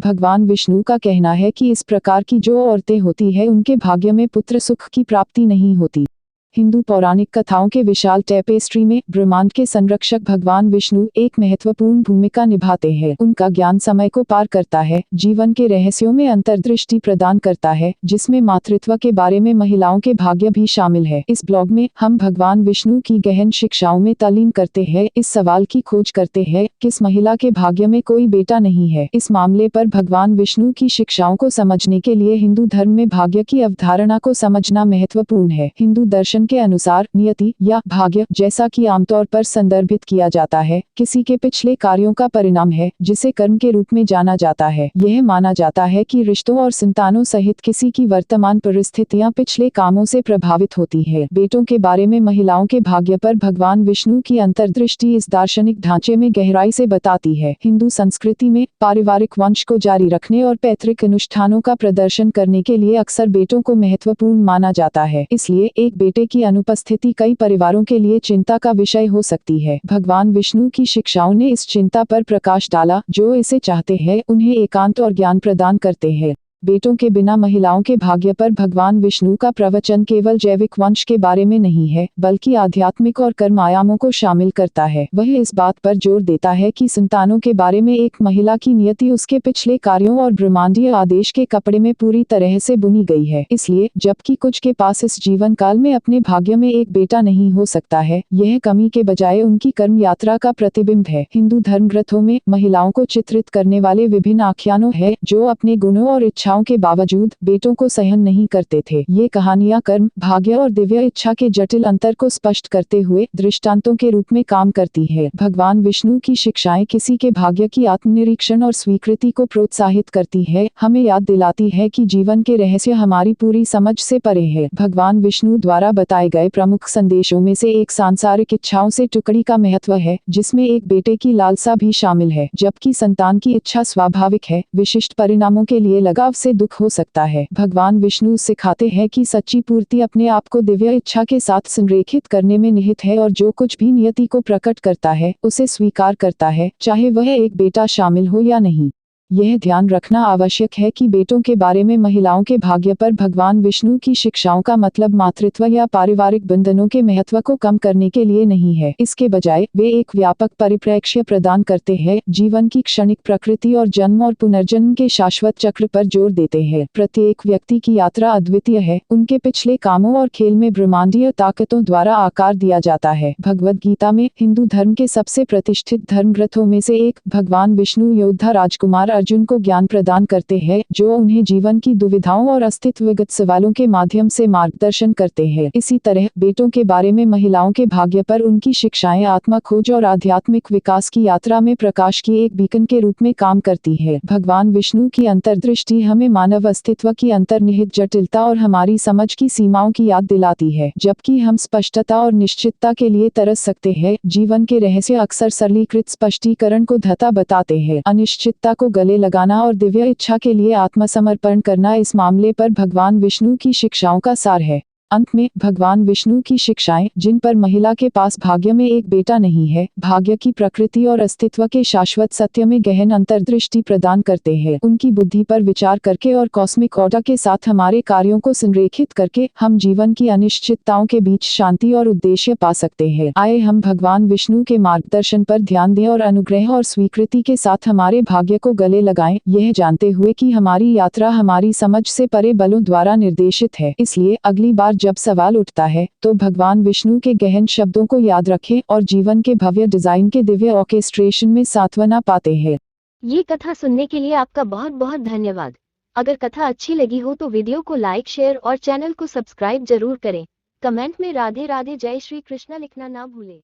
भगवान विष्णु का कहना है कि इस प्रकार की जो औरतें होती है उनके भाग्य में पुत्र सुख की प्राप्ति नहीं होती। हिंदू पौराणिक कथाओं के विशाल टेपेस्ट्री में ब्रह्मांड के संरक्षक भगवान विष्णु एक महत्वपूर्ण भूमिका निभाते हैं। उनका ज्ञान समय को पार करता है, जीवन के रहस्यों में अंतर्दृष्टि प्रदान करता है, जिसमें मातृत्व के बारे में महिलाओं के भाग्य भी शामिल है। इस ब्लॉग में हम भगवान विष्णु की गहन शिक्षाओं में तल्लीन करते हैं। इस सवाल की खोज करते हैं, किस महिला के भाग्य में कोई बेटा नहीं है। इस मामले पर भगवान विष्णु की शिक्षाओं को समझने के लिए हिंदू धर्म में भाग्य की अवधारणा को समझना महत्वपूर्ण है। हिंदू दर्शन के अनुसार नियति या भाग्य, जैसा कि आमतौर पर संदर्भित किया जाता है, किसी के पिछले कार्यों का परिणाम है, जिसे कर्म के रूप में जाना जाता है। यह माना जाता है कि रिश्तों और संतानों सहित किसी की वर्तमान परिस्थितियां पिछले कामों से प्रभावित होती है। बेटों के बारे में महिलाओं के भाग्य पर भगवान विष्णु की अंतर्दृष्टि इस दार्शनिक ढांचे में गहराई से बताती है। हिंदू संस्कृति में पारिवारिक वंश को जारी रखने और पैतृक अनुष्ठानों का प्रदर्शन करने के लिए अक्सर बेटों को महत्वपूर्ण माना जाता है। इसलिए एक बेटे की अनुपस्थिति कई परिवारों के लिए चिंता का विषय हो सकती है। भगवान विष्णु की शिक्षाओं ने इस चिंता पर प्रकाश डाला। जो इसे चाहते हैं उन्हें एकांत और ज्ञान प्रदान करते हैं। बेटों के बिना महिलाओं के भाग्य पर भगवान विष्णु का प्रवचन केवल जैविक वंश के बारे में नहीं है, बल्कि आध्यात्मिक और कर्म आयामों को शामिल करता है। वह इस बात पर जोर देता है कि संतानों के बारे में एक महिला की नियति उसके पिछले कार्यों और ब्रह्मांडीय आदेश के कपड़े में पूरी तरह से बुनी गई है। इसलिए जबकि कुछ के पास इस जीवन काल में अपने भाग्य में एक बेटा नहीं हो सकता है, यह कमी के बजाय उनकी कर्म यात्रा का प्रतिबिंब है। हिंदू धर्म ग्रंथों में महिलाओं को चित्रित करने वाले विभिन्न आख्यानों है, जो अपने गुणों और इच्छाओं के बावजूद बेटों को सहन नहीं करते थे। ये कहानियां कर्म, भाग्य और दिव्य इच्छा के जटिल अंतर को स्पष्ट करते हुए दृष्टांतों के रूप में काम करती है। भगवान विष्णु की शिक्षाएं किसी के भाग्य की आत्मनिरीक्षण और स्वीकृति को प्रोत्साहित करती है, हमें याद दिलाती है कि जीवन के रहस्य हमारी पूरी समझ से परे है। भगवान विष्णु द्वारा बताए गए प्रमुख संदेशों में से एक सांसारिक इच्छाओं से टुकड़ी का महत्व है, जिसमें एक बेटे की लालसा भी शामिल है। जबकि संतान की इच्छा स्वाभाविक है, विशिष्ट परिणामों के लिए लगाव से दुख हो सकता है। भगवान विष्णु सिखाते हैं कि सच्ची पूर्ति अपने आप को दिव्य इच्छा के साथ संरेखित करने में निहित है और जो कुछ भी नियति को प्रकट करता है उसे स्वीकार करता है, चाहे वह एक बेटा शामिल हो या नहीं। यह ध्यान रखना आवश्यक है कि बेटों के बारे में महिलाओं के भाग्य पर भगवान विष्णु की शिक्षाओं का मतलब मातृत्व या पारिवारिक बंधनों के महत्व को कम करने के लिए नहीं है। इसके बजाय वे एक व्यापक परिप्रेक्ष्य प्रदान करते हैं, जीवन की क्षणिक प्रकृति और जन्म और पुनर्जन्म के शाश्वत चक्र पर जोर देते हैं। प्रत्येक व्यक्ति की यात्रा अद्वितीय है, उनके पिछले कामों और खेल में ब्रह्मांडीय ताकतों द्वारा आकार दिया जाता है। भगवद गीता में, हिंदू धर्म के सबसे प्रतिष्ठित धर्म ग्रंथों में से एक, भगवान विष्णु योद्धा राजकुमार अर्जुन को ज्ञान प्रदान करते हैं, जो उन्हें जीवन की दुविधाओं और अस्तित्वगत सवालों के माध्यम से मार्गदर्शन करते हैं। इसी तरह बेटों के बारे में महिलाओं के भाग्य पर उनकी शिक्षाएं आत्मा खोज और आध्यात्मिक विकास की यात्रा में प्रकाश की एक बीकन के रूप में काम करती है। भगवान विष्णु की अंतर्दृष्टि हमें मानव अस्तित्व की अंतर्निहित जटिलता और हमारी समझ की सीमाओं की याद दिलाती है। जबकि हम स्पष्टता और निश्चितता के लिए तरस सकते हैं, जीवन के रहस्य अक्सर सरलीकृत स्पष्टीकरण को धता बताते हैं। अनिश्चितता को गले लगाना और दिव्य इच्छा के लिए आत्मसमर्पण करना इस मामले पर भगवान विष्णु की शिक्षाओं का सार है। अंत में भगवान विष्णु की शिक्षाएं, जिन पर महिला के पास भाग्य में एक बेटा नहीं है, भाग्य की प्रकृति और अस्तित्व के शाश्वत सत्य में गहन अंतर्दृष्टि प्रदान करते हैं। उनकी बुद्धि पर विचार करके और कॉस्मिक ऑर्डर के साथ हमारे कार्यों को संरेखित करके हम जीवन की अनिश्चितताओं के बीच शांति और उद्देश्य पा सकते हैं। आए हम भगवान विष्णु के मार्गदर्शन पर ध्यान दें और अनुग्रह और स्वीकृति के साथ हमारे भाग्य को गले लगाएं, यह जानते हुए कि हमारी यात्रा हमारी समझ से परे बलों द्वारा निर्देशित है। इसलिए अगली बार जब सवाल उठता है, तो भगवान विष्णु के गहन शब्दों को याद रखें और जीवन के भव्य डिजाइन के दिव्य ऑर्केस्ट्रेशन में सांत्वना पाते हैं। ये कथा सुनने के लिए आपका बहुत बहुत धन्यवाद। अगर कथा अच्छी लगी हो तो वीडियो को लाइक, शेयर और चैनल को सब्सक्राइब जरूर करें। कमेंट में राधे राधे जय श्री कृष्ण लिखना ना भूलें।